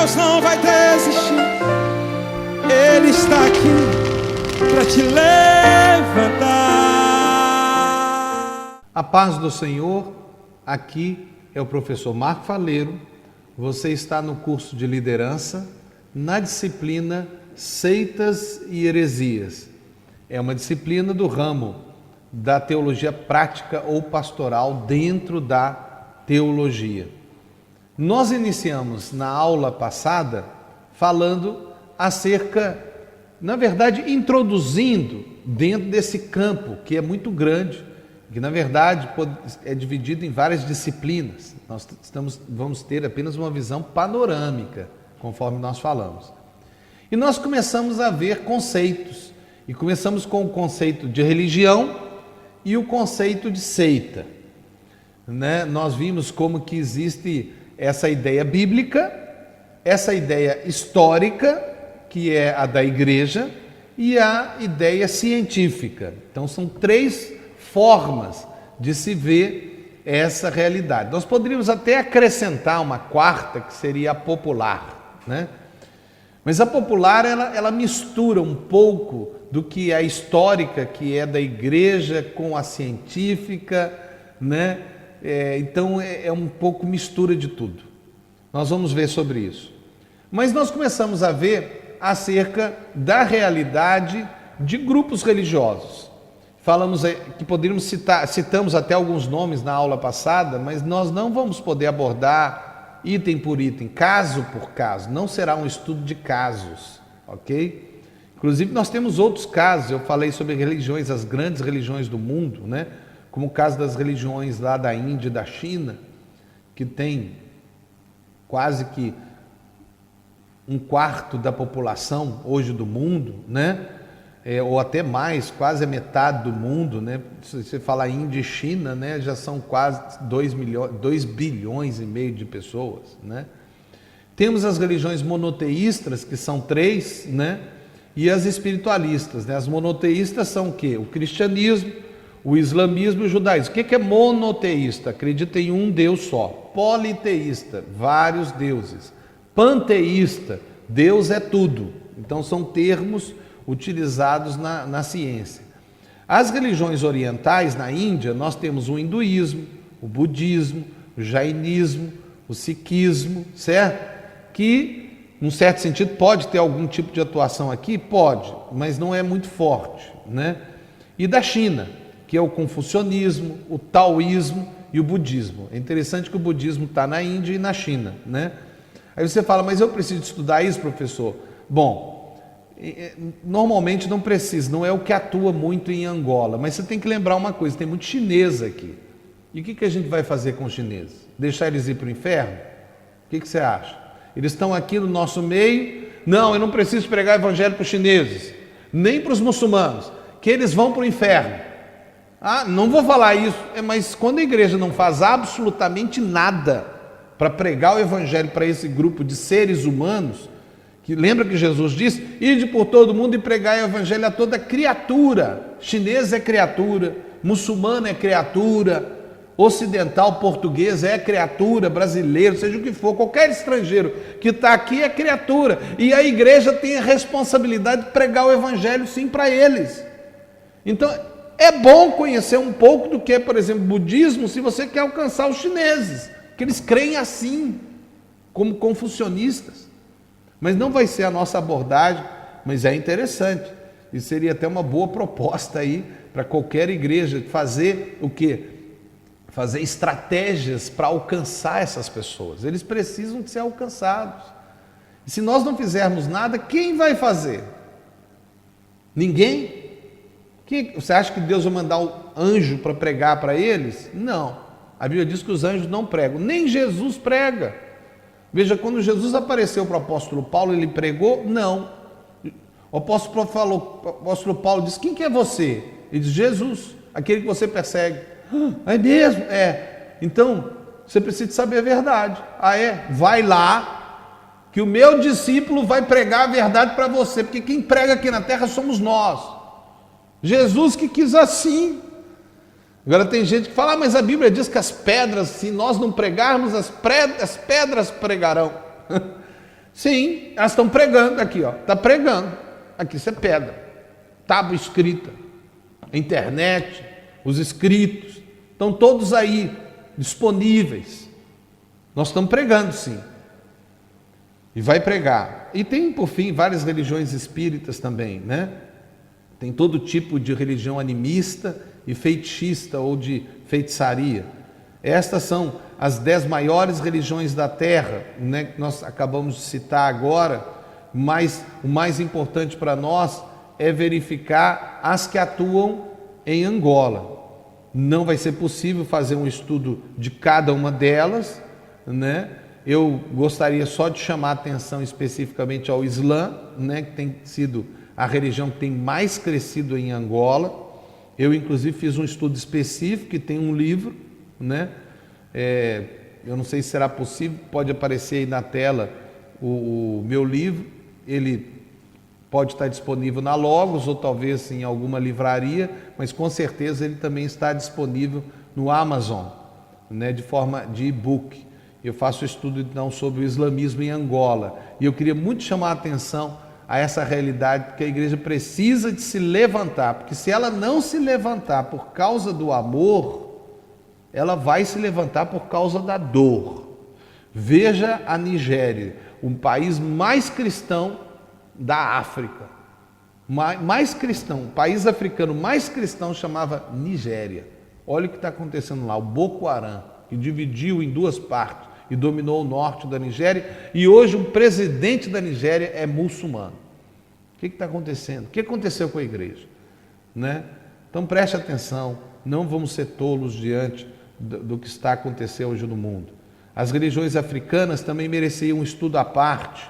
Deus não vai desistir. Ele está aqui para te levantar. A paz do Senhor, aqui é o professor Marco Faleiro. Você está no curso de liderança na disciplina Seitas e Heresias. É uma disciplina do ramo da teologia prática ou pastoral dentro da teologia. Nós iniciamos na aula passada falando acerca, na verdade, introduzindo dentro desse campo que é muito grande, que na verdade é dividido em várias disciplinas. Nós vamos ter apenas uma visão panorâmica, conforme nós falamos. E nós começamos a ver conceitos, e começamos com o conceito de religião e o conceito de seita. Nós vimos como que existe essa ideia bíblica, essa ideia histórica, que é a da igreja, e a ideia científica. Então são três formas de se ver essa realidade. Nós poderíamos até acrescentar uma quarta, que seria a popular, né? Mas a popular, ela mistura um pouco do que é a histórica, que é da igreja, com a científica, né? Então é um pouco mistura de tudo. Nós vamos ver sobre isso. Mas nós começamos a ver acerca da realidade de grupos religiosos. Falamos que poderíamos citamos até alguns nomes na aula passada, mas nós não vamos poder abordar item por item, caso por caso. Não será um estudo de casos, ok? Inclusive nós temos outros casos. Eu falei sobre religiões, as grandes religiões do mundo, né? Como o caso das religiões lá da Índia e da China, que tem quase que um quarto da população hoje do mundo, né? Ou até mais, quase a metade do mundo, né? Se você falar Índia e China, né? Já são quase 2 bilhões e meio de pessoas, né? Temos as religiões monoteístas, que são 3, né? E as espiritualistas, né? As monoteístas são o quê? O cristianismo, o islamismo e o judaísmo. O que é monoteísta? Acredita em um Deus só. Politeísta, vários deuses. Panteísta, Deus é tudo. Então são termos utilizados na ciência. As religiões orientais na Índia, nós temos o hinduísmo, o budismo, o jainismo, o sikhismo, certo? Que, num certo sentido, pode ter algum tipo de atuação aqui? Pode, mas não é muito forte, né? E da China, que é o confucionismo, o taoísmo e o budismo. É interessante que o budismo está na Índia e na China, né? Aí você fala, mas eu preciso estudar isso, professor? Bom, normalmente não precisa, não é o que atua muito em Angola, mas você tem que lembrar uma coisa, tem muito chinês aqui. E o que a gente vai fazer com os chineses? Deixar eles ir para o inferno? O que você acha? Eles estão aqui no nosso meio? Não, eu não preciso pregar evangelho para os chineses, nem para os muçulmanos, que eles vão para o inferno. Ah, não vou falar isso, mas quando a igreja não faz absolutamente nada para pregar o evangelho para esse grupo de seres humanos, que lembra que Jesus disse, ide por todo mundo e pregai o evangelho a toda criatura. Chinês é criatura, muçulmano é criatura, ocidental, português é criatura, brasileiro, seja o que for, qualquer estrangeiro que está aqui é criatura. E a igreja tem a responsabilidade de pregar o evangelho sim para eles. Então é bom conhecer um pouco do que é, por exemplo, budismo, se você quer alcançar os chineses, que eles creem assim, como confucionistas. Mas não vai ser a nossa abordagem, mas é interessante. E seria até uma boa proposta aí para qualquer igreja fazer o quê? Fazer estratégias para alcançar essas pessoas. Eles precisam de ser alcançados. E se nós não fizermos nada, quem vai fazer? Ninguém? Você acha que Deus vai mandar um anjo para pregar para eles? Não. A Bíblia diz que os anjos não pregam. Nem Jesus prega. Veja, quando Jesus apareceu para o apóstolo Paulo, ele pregou? Não. O apóstolo Paulo disse, quem que é você? Ele diz, Jesus, aquele que você persegue. É mesmo? É. Então, você precisa saber a verdade. Ah, é? Vai lá, que o meu discípulo vai pregar a verdade para você, porque quem prega aqui na terra somos nós. Jesus que quis assim. Agora tem gente que fala, mas a Bíblia diz que as pedras, se nós não pregarmos, as pedras pregarão. Sim, elas estão pregando aqui, ó. Está pregando. Aqui você pega. Tábua escrita. Internet, os escritos. Estão todos aí, disponíveis. Nós estamos pregando, sim. E vai pregar. E tem, por fim, várias religiões espíritas também, né? Tem todo tipo de religião animista e feitiçista ou de feitiçaria. Estas são as 10 maiores religiões da Terra, né, que nós acabamos de citar agora, mas o mais importante para nós é verificar as que atuam em Angola. Não vai ser possível fazer um estudo de cada uma delas, né? Eu gostaria só de chamar a atenção especificamente ao Islã, né, que tem sido a religião que tem mais crescido em Angola. Eu, inclusive, fiz um estudo específico e tem um livro, né? Eu não sei se será possível, pode aparecer aí na tela o meu livro. Ele pode estar disponível na Logos ou talvez em alguma livraria, mas com certeza ele também está disponível no Amazon, né, de forma de e-book. Eu faço estudo então sobre o islamismo em Angola e eu queria muito chamar a atenção a essa realidade, porque a igreja precisa de se levantar, porque se ela não se levantar por causa do amor, ela vai se levantar por causa da dor. Veja a Nigéria, um país mais cristão da África, mais cristão, o país africano mais cristão chamava Nigéria. Olha o que está acontecendo lá, o Boko Haram, que dividiu em 2 partes e dominou o norte da Nigéria, e hoje o presidente da Nigéria é muçulmano. O que está acontecendo? O que aconteceu com a igreja? Né? Então preste atenção, não vamos ser tolos diante do que está acontecendo hoje no mundo. As religiões africanas também mereciam um estudo à parte,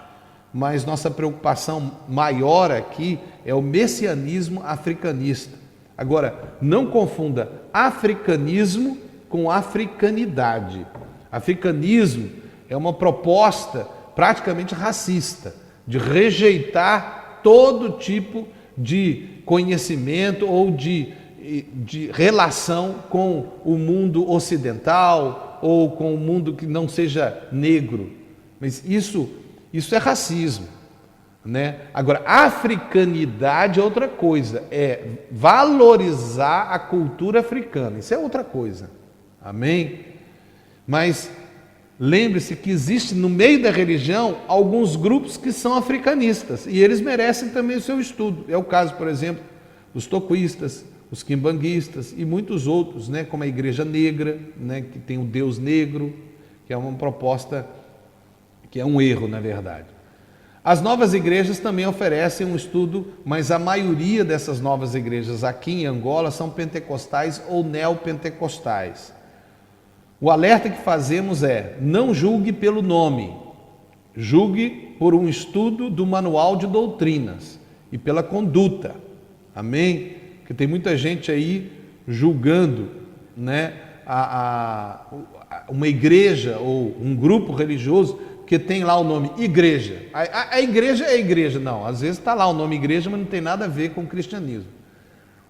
mas nossa preocupação maior aqui é o messianismo africanista. Agora, não confunda africanismo com africanidade. Africanismo é uma proposta praticamente racista, de rejeitar todo tipo de conhecimento ou de relação com o mundo ocidental ou com o mundo que não seja negro. Mas isso é racismo, né? Agora, africanidade é outra coisa, é valorizar a cultura africana, isso é outra coisa, amém? Mas lembre-se que existe no meio da religião alguns grupos que são africanistas e eles merecem também o seu estudo. É o caso, por exemplo, dos toquistas, os quimbanguistas e muitos outros, né, como a Igreja Negra, né, que tem o Deus Negro, que é uma proposta que é um erro, na verdade. As novas igrejas também oferecem um estudo, mas a maioria dessas novas igrejas aqui em Angola são pentecostais ou neopentecostais. O alerta que fazemos é: não julgue pelo nome, julgue por um estudo do manual de doutrinas e pela conduta, amém? Porque tem muita gente aí julgando, né, uma igreja ou um grupo religioso que tem lá o nome igreja. A igreja é igreja, não, às vezes está lá o nome igreja, mas não tem nada a ver com o cristianismo.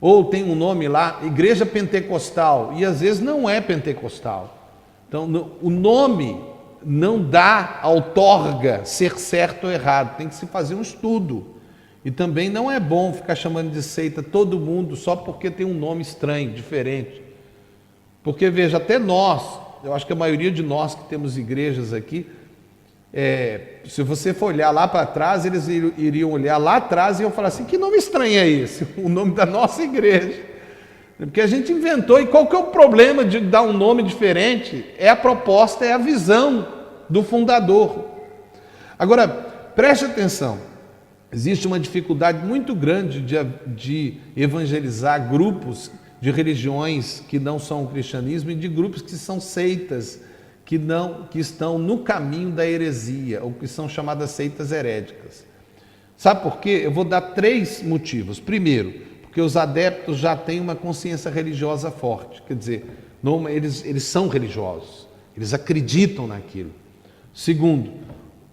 Ou tem um nome lá, igreja pentecostal, e às vezes não é pentecostal. Então, o nome não dá, outorga ser certo ou errado, tem que se fazer um estudo. E também não é bom ficar chamando de seita todo mundo só porque tem um nome estranho, diferente. Porque, veja, até nós, eu acho que a maioria de nós que temos igrejas aqui, se você for olhar lá para trás, eles iriam olhar lá atrás e iam falar assim: que nome estranho é esse? O nome da nossa igreja. Porque a gente inventou, e qual que é o problema de dar um nome diferente? É a proposta, é a visão do fundador. Agora, preste atenção, existe uma dificuldade muito grande de evangelizar grupos de religiões que não são o cristianismo e de grupos que são seitas, que estão no caminho da heresia, ou que são chamadas seitas heréticas. Sabe por quê? Eu vou dar 3 motivos. Primeiro, porque os adeptos já têm uma consciência religiosa forte, quer dizer, eles são religiosos, eles acreditam naquilo. Segundo,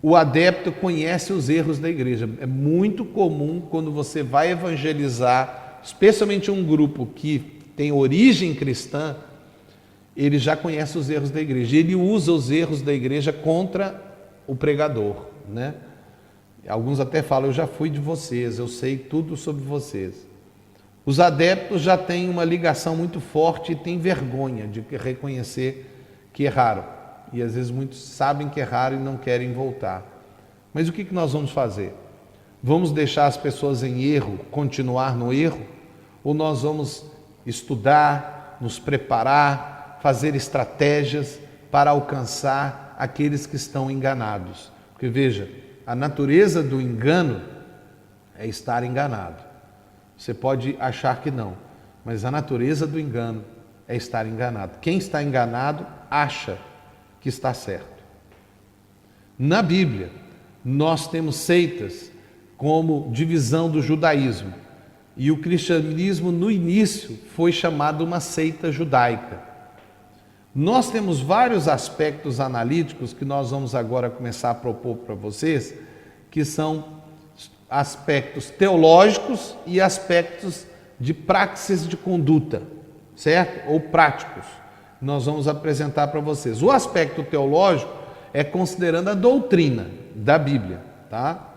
o adepto conhece os erros da igreja. É muito comum quando você vai evangelizar, especialmente um grupo que tem origem cristã, ele já conhece os erros da igreja, ele usa os erros da igreja contra o pregador, né? Alguns até falam, eu já fui de vocês, eu sei tudo sobre vocês. Os adeptos já têm uma ligação muito forte e têm vergonha de reconhecer que erraram. E às vezes muitos sabem que erraram e não querem voltar. Mas o que nós vamos fazer? Vamos deixar as pessoas em erro, continuar no erro? Ou nós vamos estudar, nos preparar, fazer estratégias para alcançar aqueles que estão enganados? Porque veja, a natureza do engano é estar enganado. Você pode achar que não, mas a natureza do engano é estar enganado. Quem está enganado acha que está certo. Na Bíblia, nós temos seitas como divisão do judaísmo. E o cristianismo, no início, foi chamado uma seita judaica. Nós temos vários aspectos analíticos que nós vamos agora começar a propor para vocês, que são aspectos teológicos e aspectos de praxis de conduta, certo? Ou práticos. Nós vamos apresentar para vocês. O aspecto teológico é considerando a doutrina da Bíblia, tá?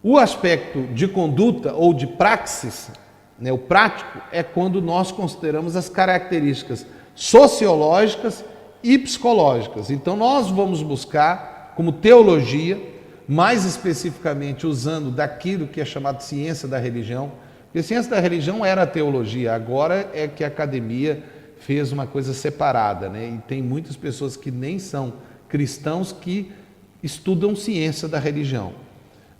O aspecto de conduta ou de praxis, né, o prático, é quando nós consideramos as características sociológicas e psicológicas. Então nós vamos buscar como teologia, mais especificamente usando daquilo que é chamado de ciência da religião, porque a ciência da religião era a teologia, agora é que a academia fez uma coisa separada, né? E tem muitas pessoas que nem são cristãos que estudam ciência da religião.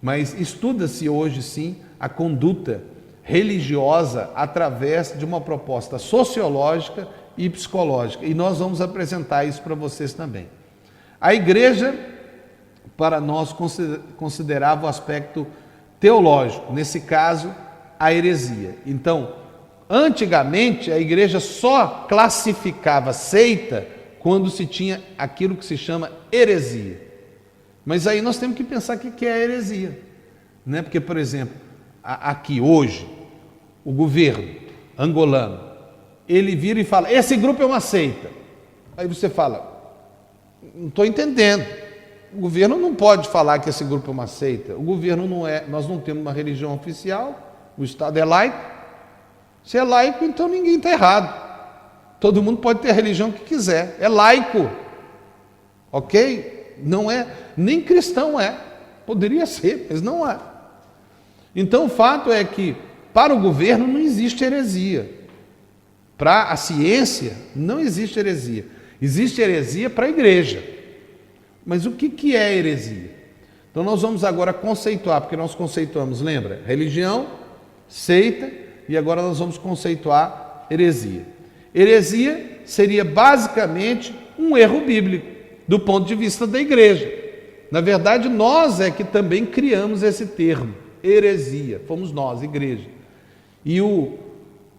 Mas estuda-se hoje sim a conduta religiosa através de uma proposta sociológica e psicológica. E nós vamos apresentar isso para vocês também. A igreja, para nós, considerava o aspecto teológico, nesse caso, a heresia. Então, antigamente, a igreja só classificava seita quando se tinha aquilo que se chama heresia. Mas aí nós temos que pensar o que é a heresia, né? Porque, por exemplo, aqui hoje, o governo angolano, ele vira e fala, esse grupo é uma seita. Aí você fala, não estou entendendo. O governo não pode falar que esse grupo é uma seita. O governo não é, nós não temos uma religião oficial, o Estado é laico. Se é laico, então ninguém está errado. Todo mundo pode ter a religião que quiser, é laico, ok? Não é, nem cristão é, poderia ser, mas não é. Então o fato é que para o governo não existe heresia, para a ciência não existe heresia, existe heresia para a igreja. Mas o que é heresia? Então nós vamos agora conceituar, porque nós conceituamos, lembra? Religião, seita, e agora nós vamos conceituar heresia. Heresia seria basicamente um erro bíblico, do ponto de vista da igreja. Na verdade, nós é que também criamos esse termo, heresia, fomos nós, igreja. E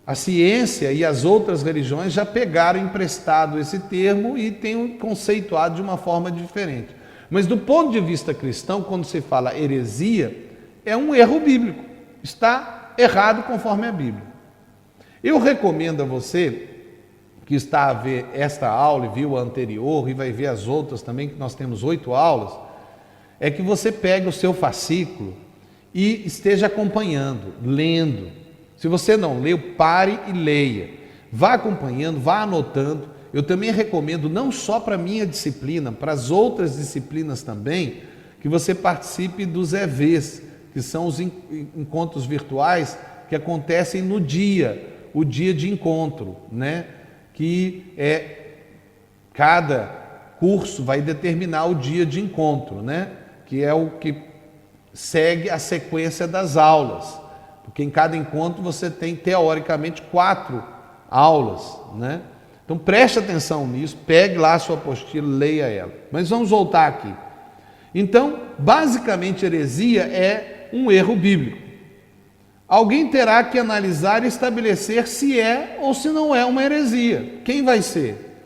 a ciência e as outras religiões já pegaram emprestado esse termo e têm conceituado de uma forma diferente. Mas do ponto de vista cristão, quando se fala heresia, é um erro bíblico, está errado conforme a Bíblia. Eu recomendo a você que está a ver esta aula e viu a anterior e vai ver as outras também, que nós temos 8 aulas, é que você pegue o seu fascículo e esteja acompanhando, lendo. Se você não leu, pare e leia. Vá acompanhando, vá anotando. Eu também recomendo, não só para a minha disciplina, para as outras disciplinas também, que você participe dos EVs, que são os encontros virtuais que acontecem no dia, o dia de encontro, né? Que cada curso vai determinar o dia de encontro, né? Que é o que segue a sequência das aulas, porque em cada encontro você tem teoricamente 4 aulas, né? Então preste atenção nisso, pegue lá a sua apostila, leia ela. Mas vamos voltar aqui. Então, basicamente, heresia é um erro bíblico. Alguém terá que analisar e estabelecer se é ou se não é uma heresia. Quem vai ser?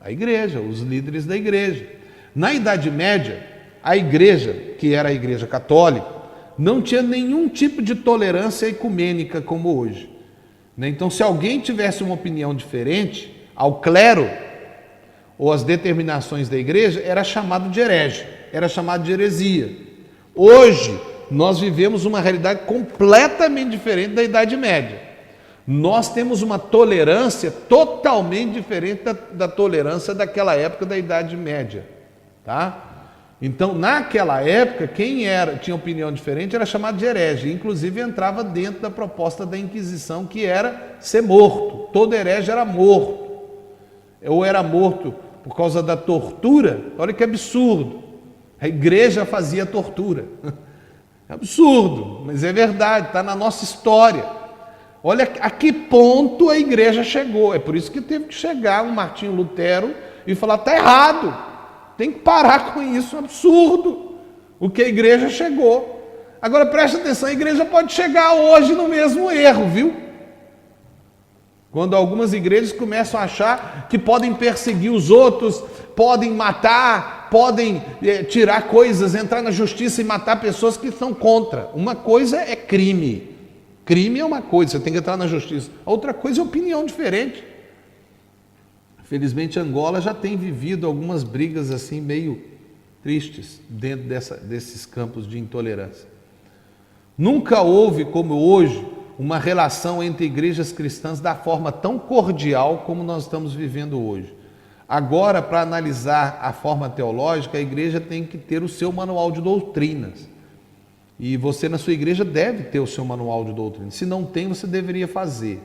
A igreja, os líderes da igreja. Na Idade Média, a igreja, que era a igreja católica, não tinha nenhum tipo de tolerância ecumênica como hoje. Então, se alguém tivesse uma opinião diferente ao clero ou às determinações da igreja, era chamado de herege, era chamado de heresia. Hoje, nós vivemos uma realidade completamente diferente da Idade Média. Nós temos uma tolerância totalmente diferente da tolerância daquela época da Idade Média, tá? Então, naquela época, quem tinha opinião diferente era chamado de herege, inclusive entrava dentro da proposta da Inquisição, que era ser morto. Todo herege era morto, ou era morto por causa da tortura. Olha que absurdo, a igreja fazia tortura, é absurdo, mas é verdade, está na nossa história. Olha a que ponto a igreja chegou, é por isso que teve que chegar um Martinho Lutero e falar, está errado, tem que parar com isso, é um absurdo o que a igreja chegou. Agora preste atenção, a igreja pode chegar hoje no mesmo erro, viu? Quando algumas igrejas começam a achar que podem perseguir os outros, podem matar, podem tirar coisas, entrar na justiça e matar pessoas que são contra. Uma coisa é crime. Crime é uma coisa, você tem que entrar na justiça. A outra coisa é opinião diferente. Felizmente, Angola já tem vivido algumas brigas assim meio tristes dentro desses campos de intolerância. Nunca houve, como hoje, uma relação entre igrejas cristãs da forma tão cordial como nós estamos vivendo hoje. Agora, para analisar a forma teológica, a igreja tem que ter o seu manual de doutrinas. E você, na sua igreja, deve ter o seu manual de doutrinas. Se não tem, você deveria fazer,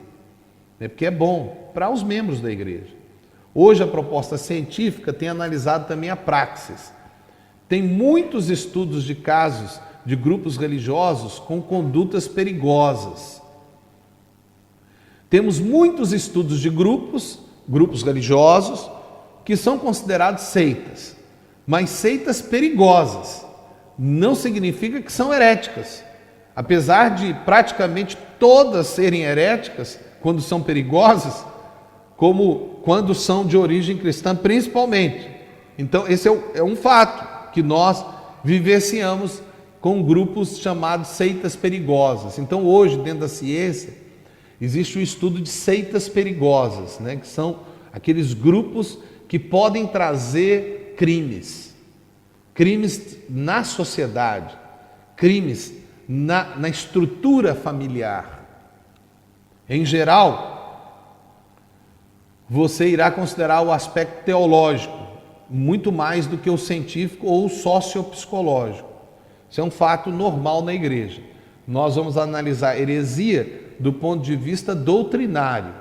né? Porque é bom para os membros da igreja. Hoje, a proposta científica tem analisado também a praxis. Tem muitos estudos de casos de grupos religiosos com condutas perigosas. Temos muitos estudos de grupos religiosos, que são considerados seitas, mas seitas perigosas. Não significa que são heréticas. Apesar de praticamente todas serem heréticas, quando são perigosas, como quando são de origem cristã, principalmente. Então, esse é um fato, que nós vivenciamos com grupos chamados seitas perigosas. Então, hoje, dentro da ciência, existe o estudo de seitas perigosas, né? Que são aqueles grupos que podem trazer crimes na sociedade, crimes na estrutura familiar. Em geral, você irá considerar o aspecto teológico muito mais do que o científico ou o sociopsicológico. Isso é um fato normal na igreja. Nós vamos analisar heresia do ponto de vista doutrinário.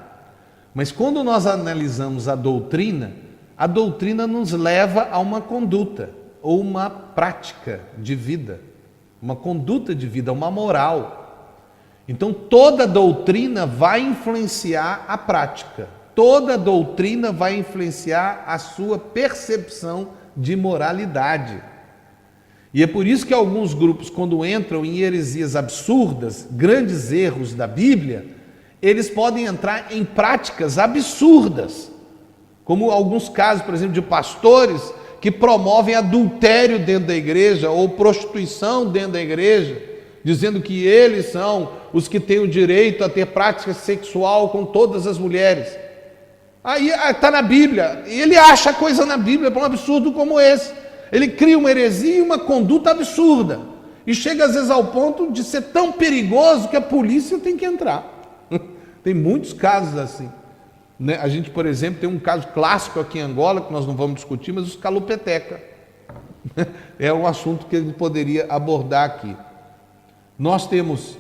Mas quando nós analisamos a doutrina nos leva a uma conduta ou uma prática de vida, uma conduta de vida, uma moral. Então toda doutrina vai influenciar a prática, toda doutrina vai influenciar a sua percepção de moralidade. E é por isso que alguns grupos, quando entram em heresias absurdas, grandes erros da Bíblia, eles podem entrar em práticas absurdas, como alguns casos, por exemplo, de pastores que promovem adultério dentro da igreja ou prostituição dentro da igreja, dizendo que eles são os que têm o direito a ter prática sexual com todas as mulheres. Aí está na Bíblia, e ele acha coisa na Bíblia para um absurdo como esse. Ele cria uma heresia e uma conduta absurda, e chega às vezes ao ponto de ser tão perigoso que a polícia tem que entrar. Tem muitos casos assim, né? A gente, por exemplo, tem um caso clássico aqui em Angola, que nós não vamos discutir, mas os Calupeteca. É um assunto que ele poderia abordar aqui. Nós temos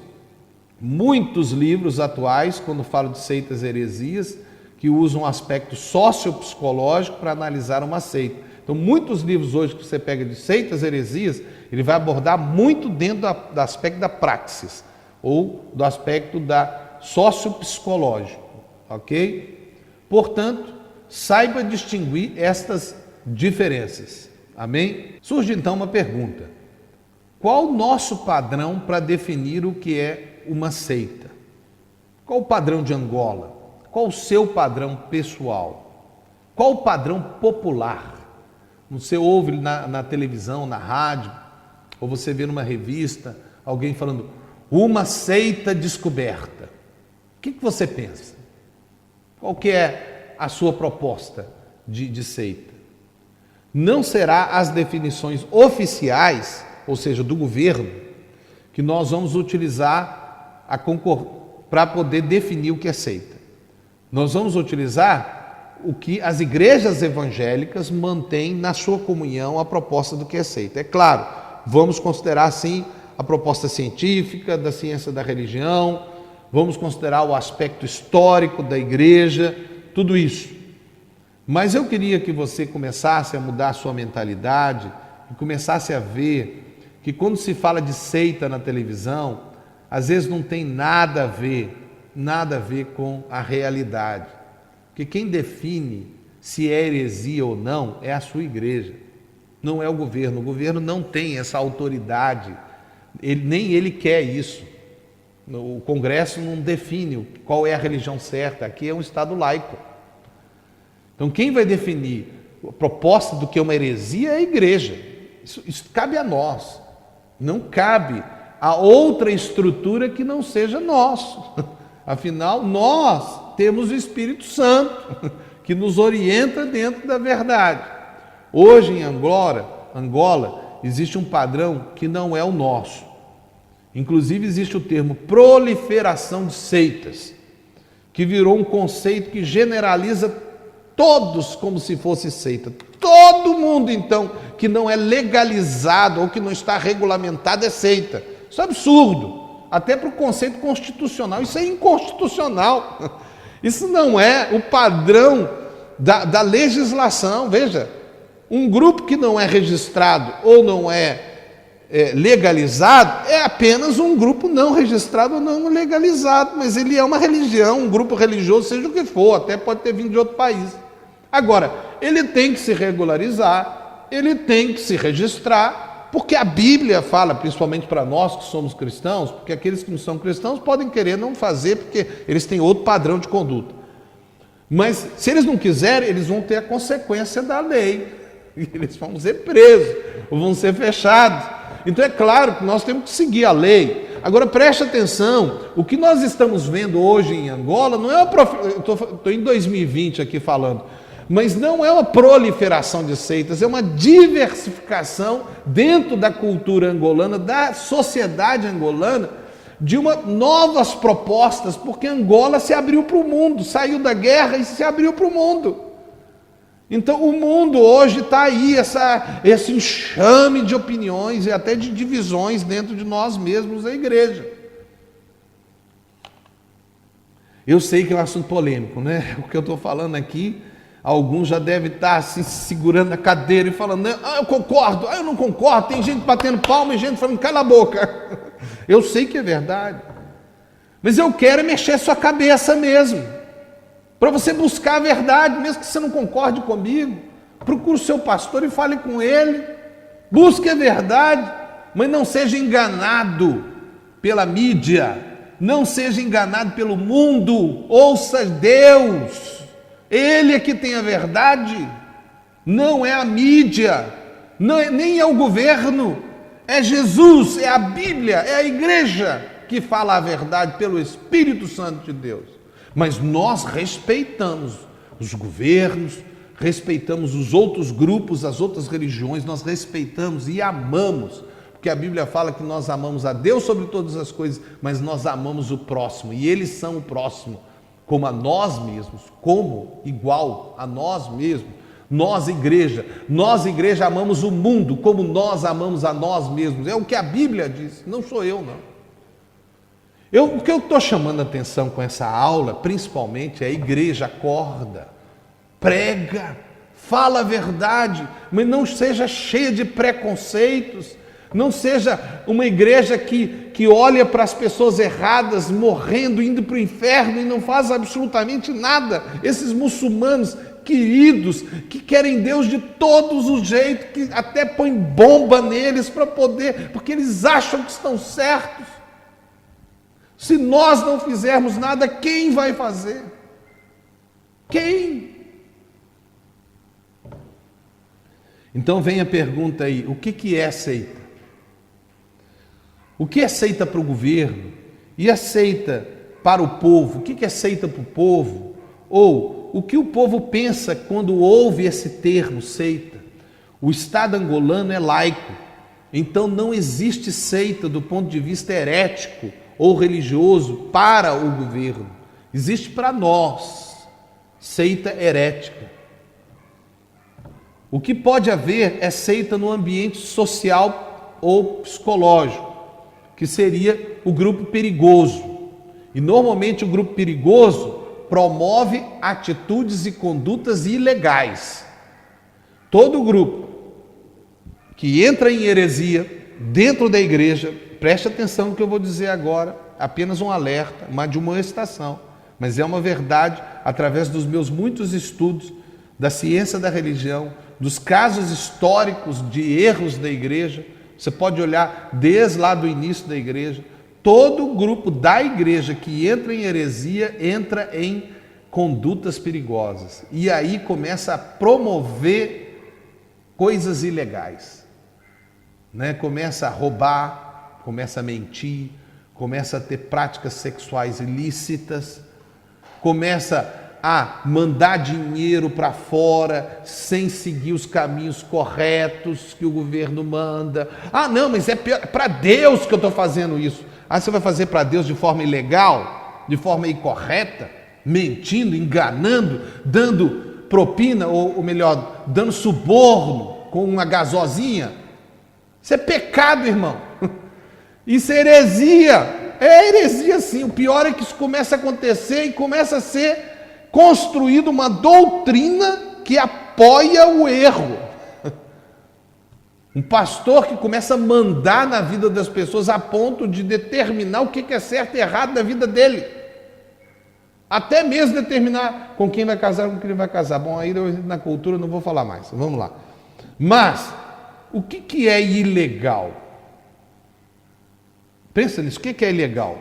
muitos livros atuais, quando falo de seitas e heresias, que usam um aspecto sociopsicológico para analisar uma seita. Então, muitos livros hoje que você pega de seitas e heresias, ele vai abordar muito dentro do aspecto da praxis, ou do aspecto sociopsicológico, ok? Portanto, saiba distinguir estas diferenças, amém? Surge então uma pergunta: qual o nosso padrão para definir o que é uma seita? Qual o padrão de Angola? Qual o seu padrão pessoal? Qual o padrão popular? Você ouve na televisão, na rádio, ou você vê numa revista alguém falando uma seita descoberta. O que você pensa? Qual que é a sua proposta de seita? Não será as definições oficiais ou seja, do governo, que nós vamos utilizar para poder definir o que é seita. Nós vamos utilizar o que as igrejas evangélicas mantêm na sua comunhão a proposta do que é seita. É claro, vamos considerar sim a proposta científica, da ciência da religião, vamos considerar o aspecto histórico da igreja, tudo isso. Mas eu queria que você começasse a mudar a sua mentalidade e começasse a ver que quando se fala de seita na televisão, às vezes não tem nada a ver com a realidade. Porque quem define se é heresia ou não é a sua igreja, não é o governo. O governo não tem essa autoridade, nem ele quer isso. O Congresso não define qual é a religião certa, aqui é um Estado laico. Então quem vai definir a proposta do que é uma heresia é a igreja. Isso cabe a nós, não cabe a outra estrutura que não seja nós. Afinal, nós temos o Espírito Santo, que nos orienta dentro da verdade. Hoje em Angola, existe um padrão que não é o nosso. Inclusive existe o termo proliferação de seitas, que virou um conceito que generaliza todos como se fosse seita. Todo mundo, então, que não é legalizado ou que não está regulamentado é seita. Isso é absurdo. Até para o conceito constitucional, isso é inconstitucional. Isso não é o padrão da legislação. Veja, um grupo que não é registrado ou não é legalizado é apenas um grupo não registrado ou não legalizado, mas ele é uma religião, um grupo religioso, seja o que for, até pode ter vindo de outro país. Agora, ele tem que se regularizar, ele tem que se registrar, porque a Bíblia fala, principalmente para nós que somos cristãos, porque aqueles que não são cristãos podem querer não fazer, porque eles têm outro padrão de conduta. Mas se eles não quiserem, eles vão ter a consequência da lei. Eles vão ser presos, ou vão ser fechados. Então é claro que nós temos que seguir a lei. Agora preste atenção, o que nós estamos vendo hoje em Angola não é uma estou em 2020 aqui falando, mas não é uma proliferação de seitas, é uma diversificação dentro da cultura angolana, da sociedade angolana, de novas propostas, porque Angola se abriu para o mundo, saiu da guerra e se abriu para o mundo. Então o mundo hoje está aí, esse enxame de opiniões e até de divisões dentro de nós mesmos, a igreja. Eu sei que é um assunto polêmico, né? O que eu estou falando aqui, alguns já devem estar assim, segurando a cadeira e falando, eu concordo, eu não concordo, tem gente batendo palma e gente falando, cala a boca. Eu sei que é verdade, mas eu quero mexer sua cabeça mesmo. Para você buscar a verdade, mesmo que você não concorde comigo, procure o seu pastor e fale com ele, busque a verdade, mas não seja enganado pela mídia, não seja enganado pelo mundo, ouça Deus, Ele é que tem a verdade, não é a mídia, nem é o governo, é Jesus, é a Bíblia, é a igreja que fala a verdade pelo Espírito Santo de Deus. Mas nós respeitamos os governos, respeitamos os outros grupos, as outras religiões, nós respeitamos e amamos, porque a Bíblia fala que nós amamos a Deus sobre todas as coisas, mas nós amamos o próximo, e eles são o próximo, como a nós mesmos, como igual a nós mesmos. Nós igreja amamos o mundo como nós amamos a nós mesmos, é o que a Bíblia diz, não sou eu não. O que eu estou chamando a atenção com essa aula, principalmente, é a igreja acorda, prega, fala a verdade, mas não seja cheia de preconceitos, não seja uma igreja que olha para as pessoas erradas, morrendo, indo para o inferno e não faz absolutamente nada. Esses muçulmanos queridos, que querem Deus de todos os jeitos, que até põem bomba neles para poder, porque eles acham que estão certos. Se nós não fizermos nada, quem vai fazer? Quem? Então vem a pergunta aí, o que é seita? O que é seita para o governo? E a seita para o povo? O que é seita para o povo? Ou o que o povo pensa quando ouve esse termo seita? O Estado angolano é laico, Então não existe seita do ponto de vista herético ou religioso para o governo. Existe para nós seita herética. O que pode haver é seita no ambiente social ou psicológico, que seria o grupo perigoso. E normalmente o grupo perigoso promove atitudes e condutas ilegais. Todo grupo que entra em heresia dentro da igreja, preste atenção no que eu vou dizer agora, apenas um alerta, uma admoestação, mas é uma verdade através dos meus muitos estudos da ciência da religião, dos casos históricos de erros da igreja. Você pode olhar desde lá do início da igreja. Todo grupo da igreja que entra em heresia entra em condutas perigosas. E aí começa a promover coisas ilegais. Começa a roubar, começa a mentir, começa a ter práticas sexuais ilícitas, começa a mandar dinheiro para fora sem seguir os caminhos corretos que o governo manda. Ah, não, mas é para Deus que eu estou fazendo isso. Ah, você vai fazer para Deus de forma ilegal, de forma incorreta, mentindo, enganando, dando propina, ou melhor, dando suborno com uma gasosinha? Isso é pecado, irmão. Isso é heresia. É heresia sim. O pior é que isso começa a acontecer e começa a ser construída uma doutrina que apoia o erro. Um pastor que começa a mandar na vida das pessoas a ponto de determinar o que é certo e errado na vida dele. Até mesmo determinar com quem vai casar, com quem vai casar. Bom, aí na cultura eu não vou falar mais. Vamos lá. Mas, o que é ilegal? Pensa nisso, o que é ilegal?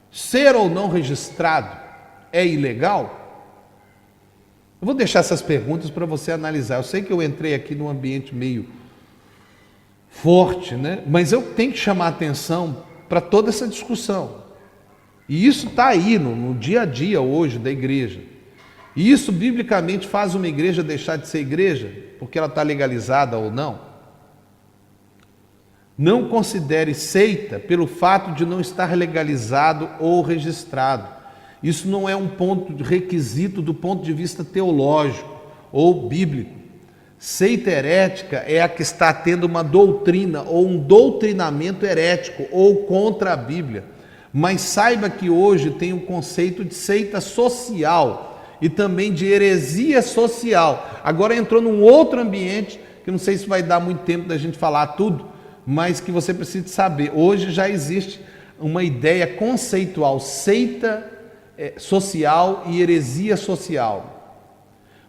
Ser ou não registrado é ilegal? Eu vou deixar essas perguntas para você analisar. Eu sei que eu entrei aqui num ambiente meio forte, mas eu tenho que chamar a atenção para toda essa discussão. E isso está aí no dia a dia hoje da igreja. E isso biblicamente faz uma igreja deixar de ser igreja, porque ela está legalizada ou não? Não considere seita pelo fato de não estar legalizado ou registrado. Isso não é um ponto de requisito do ponto de vista teológico ou bíblico. Seita herética é a que está tendo uma doutrina ou um doutrinamento herético ou contra a Bíblia. Mas saiba que hoje tem um conceito de seita social e também de heresia social. Agora entrou num outro ambiente, que não sei se vai dar muito tempo da gente falar tudo, mas que você precisa saber. Hoje já existe uma ideia conceitual, seita social e heresia social.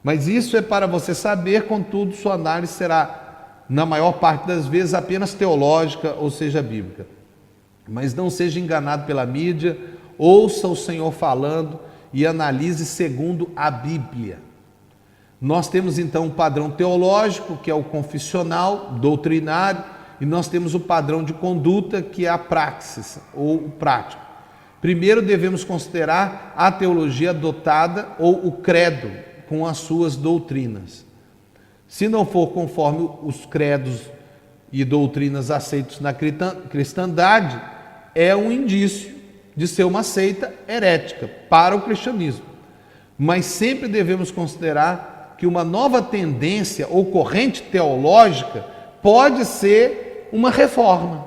Mas isso é para você saber, contudo, sua análise será, na maior parte das vezes, apenas teológica, ou seja, bíblica. Mas não seja enganado pela mídia, ouça o Senhor falando e analise segundo a Bíblia. Nós temos então um padrão teológico, que é o confessional, doutrinário, e nós temos o padrão de conduta, que é a praxis, ou o prático. Primeiro devemos considerar a teologia adotada, ou o credo, com as suas doutrinas. Se não for conforme os credos e doutrinas aceitos na cristandade, é um indício de ser uma seita herética para o cristianismo. Mas sempre devemos considerar que uma nova tendência ou corrente teológica pode ser uma reforma.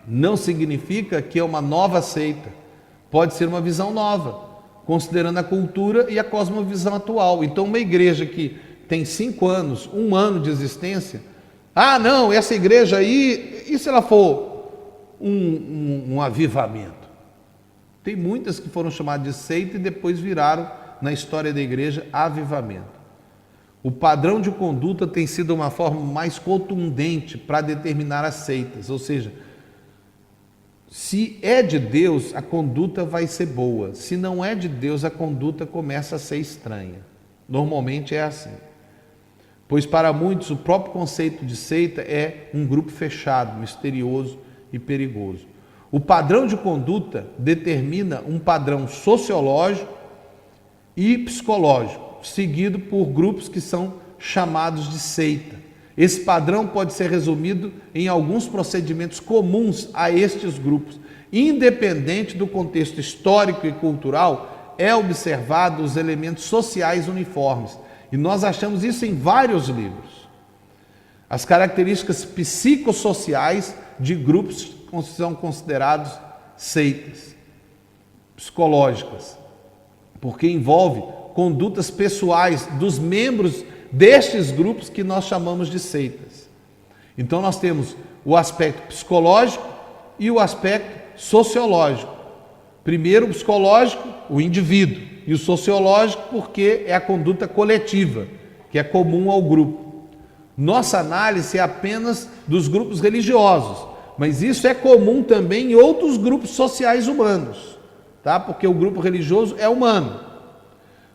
Não significa que é uma nova seita. Pode ser uma visão nova, considerando a cultura e a cosmovisão atual. Então, uma igreja que tem 5 anos, 1 ano de existência, ah, não, essa igreja aí, e se ela for um avivamento? Tem muitas que foram chamadas de seita e depois viraram, na história da igreja, avivamento. O padrão de conduta tem sido uma forma mais contundente para determinar as seitas, ou seja, se é de Deus, a conduta vai ser boa. Se não é de Deus, a conduta começa a ser estranha. Normalmente é assim. Pois para muitos o próprio conceito de seita é um grupo fechado, misterioso e perigoso. O padrão de conduta determina um padrão sociológico e psicológico, seguido por grupos que são chamados de seita. Esse padrão pode ser resumido em alguns procedimentos comuns a estes grupos. Independente do contexto histórico e cultural, é observado os elementos sociais uniformes. E nós achamos isso em vários livros. As características psicossociais de grupos que são considerados seitas, psicológicas, porque envolve condutas pessoais dos membros destes grupos que nós chamamos de seitas. Então nós temos o aspecto psicológico e o aspecto sociológico. Primeiro o psicológico, o indivíduo, e o sociológico porque é a conduta coletiva, que é comum ao grupo. Nossa análise é apenas dos grupos religiosos, mas isso é comum também em outros grupos sociais humanos, tá? Porque o grupo religioso é humano.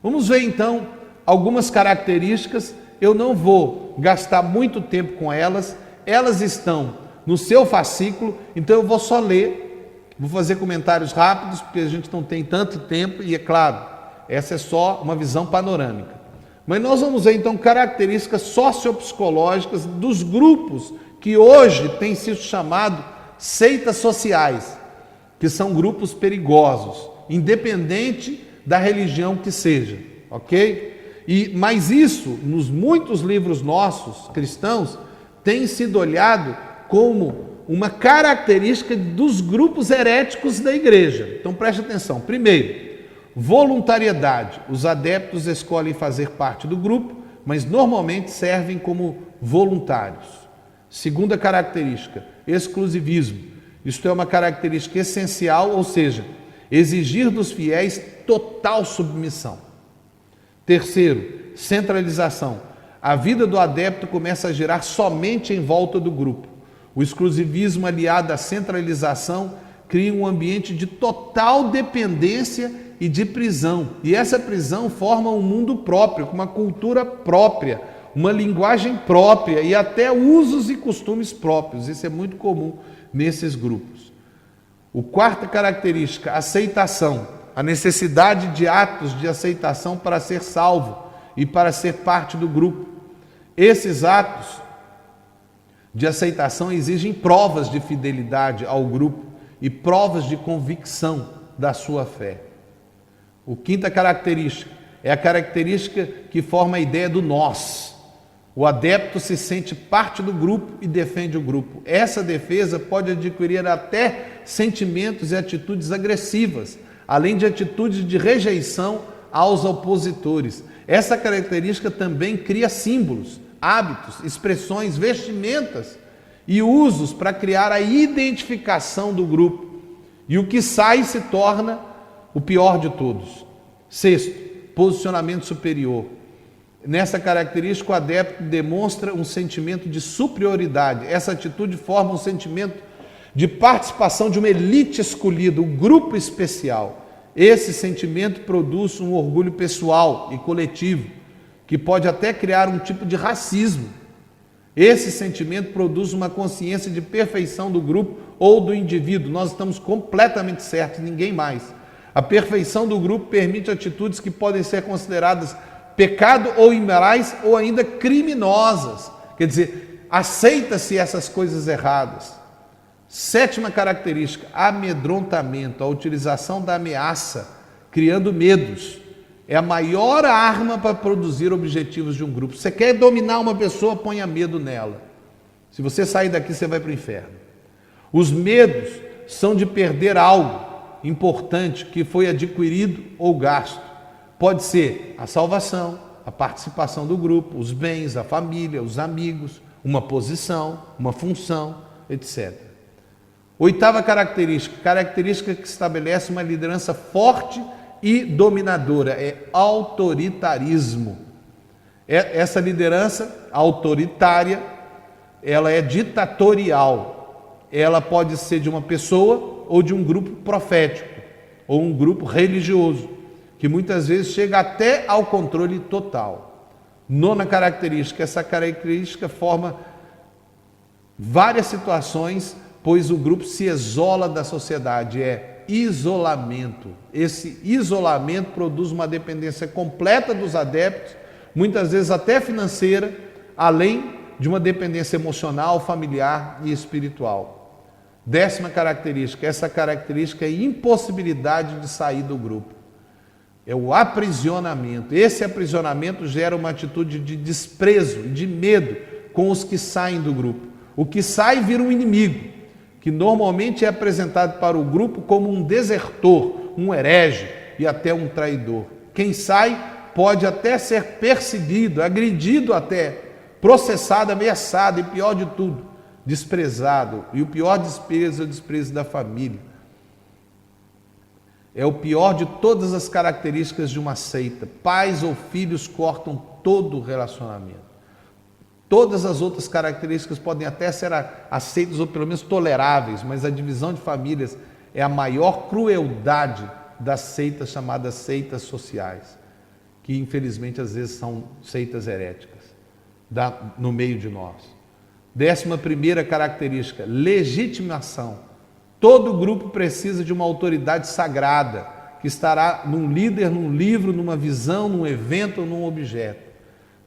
Vamos ver então algumas características. Eu não vou gastar muito tempo com elas, elas estão no seu fascículo, então eu vou só ler, vou fazer comentários rápidos, porque a gente não tem tanto tempo, e é claro, essa é só uma visão panorâmica. Mas nós vamos ver então características sociopsicológicas dos grupos que hoje têm sido chamados seitas sociais, que são grupos perigosos, independente da religião que seja, ok? Mas isso, nos muitos livros nossos, cristãos, tem sido olhado como uma característica dos grupos heréticos da igreja. Então preste atenção. Primeiro, voluntariedade. Os adeptos escolhem fazer parte do grupo, mas normalmente servem como voluntários. Segunda característica, exclusivismo. Isto é uma característica essencial, ou seja, exigir dos fiéis total submissão. Terceiro, centralização. A vida do adepto começa a girar somente em volta do grupo. O exclusivismo aliado à centralização cria um ambiente de total dependência e de prisão. E essa prisão forma um mundo próprio, com uma cultura própria, uma linguagem própria e até usos e costumes próprios. Isso é muito comum nesses grupos. A quarta característica, aceitação. A necessidade de atos de aceitação para ser salvo e para ser parte do grupo. Esses atos de aceitação exigem provas de fidelidade ao grupo e provas de convicção da sua fé. A quinta característica é a característica que forma a ideia do nós. O adepto se sente parte do grupo e defende o grupo. Essa defesa pode adquirir até sentimentos e atitudes agressivas, além de atitudes de rejeição aos opositores. Essa característica também cria símbolos, hábitos, expressões, vestimentas e usos para criar a identificação do grupo. E o que sai se torna o pior de todos. Sexto, posicionamento superior. Nessa característica, o adepto demonstra um sentimento de superioridade. Essa atitude forma um sentimento de participação de uma elite escolhida, um grupo especial. Esse sentimento produz um orgulho pessoal e coletivo, que pode até criar um tipo de racismo. Esse sentimento produz uma consciência de perfeição do grupo ou do indivíduo. Nós estamos completamente certos, ninguém mais. A perfeição do grupo permite atitudes que podem ser consideradas pecado ou imorais ou ainda criminosas. Quer dizer, aceita-se essas coisas erradas. Sétima característica, amedrontamento, a utilização da ameaça, criando medos. É a maior arma para produzir objetivos de um grupo. Você quer dominar uma pessoa, ponha medo nela. Se você sair daqui, você vai para o inferno. Os medos são de perder algo importante que foi adquirido ou gasto. Pode ser a salvação, a participação do grupo, os bens, a família, os amigos, uma posição, uma função, etc. Oitava característica que estabelece uma liderança forte e dominadora, é autoritarismo. Essa liderança autoritária, ela é ditatorial. Ela pode ser de uma pessoa ou de um grupo profético, ou um grupo religioso, que muitas vezes chega até ao controle total. Nona característica, essa característica forma várias situações, pois o grupo se isola da sociedade, é isolamento. Esse isolamento produz uma dependência completa dos adeptos, muitas vezes até financeira, além de uma dependência emocional, familiar e espiritual. 10ª característica, essa característica é a impossibilidade de sair do grupo. É o aprisionamento. Esse aprisionamento gera uma atitude de desprezo e de medo com os que saem do grupo. O que sai vira um inimigo, que normalmente é apresentado para o grupo como um desertor, um herege e até um traidor. Quem sai pode até ser perseguido, agredido até, processado, ameaçado e, pior de tudo, desprezado. E o pior desprezo é o desprezo da família. É o pior de todas as características de uma seita. Pais ou filhos cortam todo o relacionamento. Todas as outras características podem até ser aceitas ou pelo menos toleráveis, mas a divisão de famílias é a maior crueldade das seitas chamadas seitas sociais, que infelizmente às vezes são seitas heréticas no meio de nós. 11ª característica, legitimação. Todo grupo precisa de uma autoridade sagrada, que estará num líder, num livro, numa visão, num evento ou num objeto.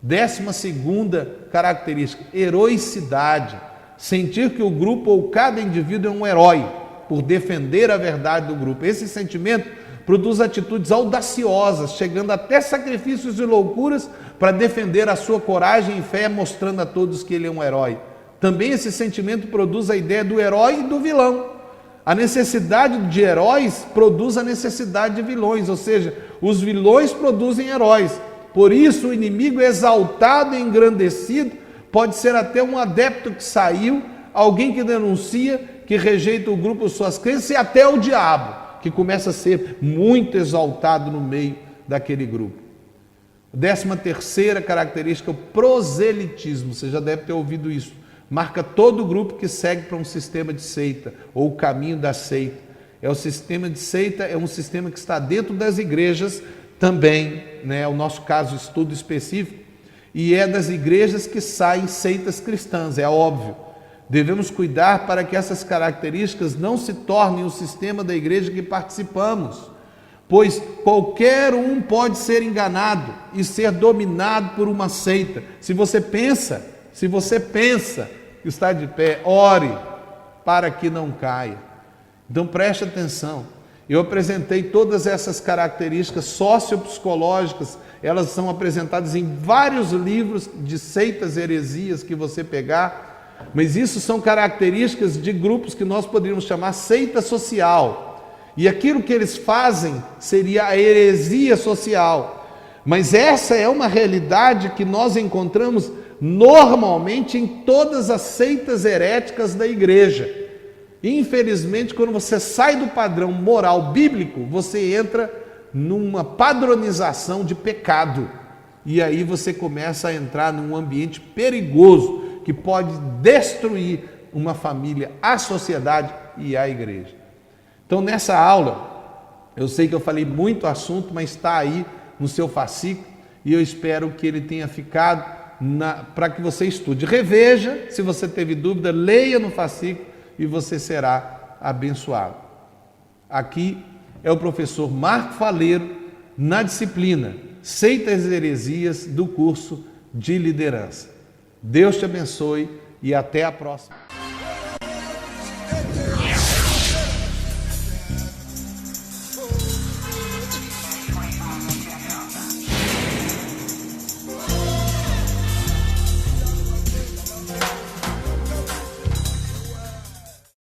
12ª característica, heroicidade. Sentir que o grupo ou cada indivíduo é um herói por defender a verdade do grupo. Esse sentimento produz atitudes audaciosas, chegando até sacrifícios e loucuras para defender a sua coragem e fé, mostrando a todos que ele é um herói. Também esse sentimento produz a ideia do herói e do vilão. A necessidade de heróis produz a necessidade de vilões, ou seja, os vilões produzem heróis. Por isso, o inimigo exaltado e engrandecido pode ser até um adepto que saiu, alguém que denuncia, que rejeita o grupo, suas crenças, e até o diabo, que começa a ser muito exaltado no meio daquele grupo. 13ª característica, o proselitismo. Você já deve ter ouvido isso. Marca todo grupo que segue para um sistema de seita, ou o caminho da seita. O sistema de seita é um sistema que está dentro das igrejas também, né? O nosso caso, estudo específico, e é das igrejas que saem seitas cristãs, é óbvio. Devemos cuidar para que essas características não se tornem o sistema da igreja que participamos, pois qualquer um pode ser enganado e ser dominado por uma seita. Se você pensa que está de pé, ore para que não caia. Então preste atenção. Eu apresentei todas essas características sociopsicológicas, elas são apresentadas em vários livros de seitas, heresias que você pegar, mas isso são características de grupos que nós poderíamos chamar seita social. E aquilo que eles fazem seria a heresia social. Mas essa é uma realidade que nós encontramos normalmente em todas as seitas heréticas da igreja. Infelizmente, quando você sai do padrão moral bíblico, você entra numa padronização de pecado. E aí você começa a entrar num ambiente perigoso que pode destruir uma família, a sociedade e a igreja. Então, nessa aula, eu sei que eu falei muito assunto, mas está aí no seu fascículo e eu espero que ele tenha ficado para que você estude. Reveja, se você teve dúvida, leia no fascículo e você será abençoado. Aqui é o professor Marco Faleiro, na disciplina Seitas e Heresias do curso de liderança. Deus te abençoe e até a próxima.